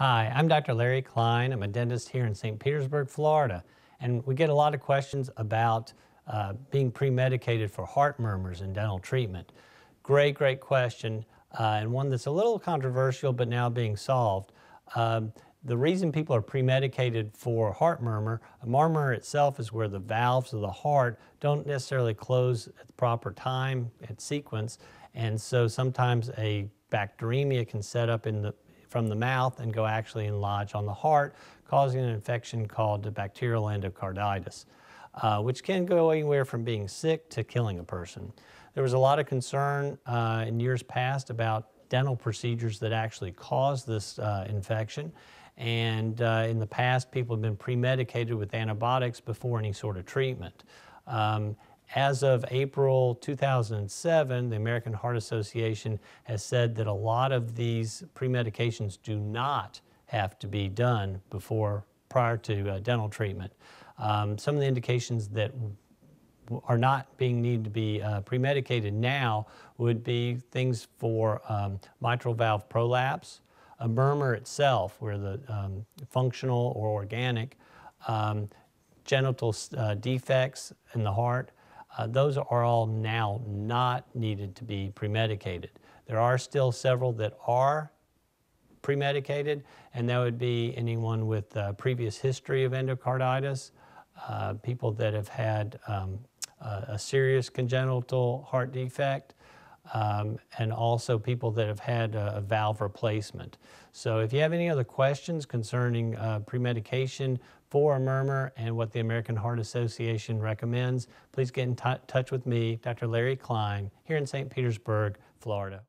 Hi, I'm Dr. Larry Klein. I'm a dentist here in St. Petersburg, Florida. And we get a lot of questions about being pre-medicated for heart murmurs in dental treatment. Great question, and one that's a little controversial but now being solved. The reason people are pre-medicated for heart murmur, a murmur itself is where the valves of the heart don't necessarily close at the proper time and sequence, and so sometimes a bacteremia can set up from the mouth and go actually and lodge on the heart, causing an infection called bacterial endocarditis, which can go anywhere from being sick to killing a person. There was a lot of concern in years past about dental procedures that actually cause this infection. And in the past, people have been pre-medicated with antibiotics before any sort of treatment. As of April 2007, the American Heart Association has said that a lot of these pre-medications do not have to be done prior to dental treatment. Some of the indications that are not being needed to be pre-medicated now would be things for mitral valve prolapse, a murmur itself, where the functional or organic genital defects in the heart, those are all now not needed to be pre-medicated. There are still several that are pre-medicated, and that would be anyone with previous history of endocarditis, people that have had a serious congenital heart defect, and also people that have had a valve replacement. So if you have any other questions concerning pre-medication for a murmur and what the American Heart Association recommends, please get in touch with me, Dr. Larry Klein, here in St. Petersburg, Florida.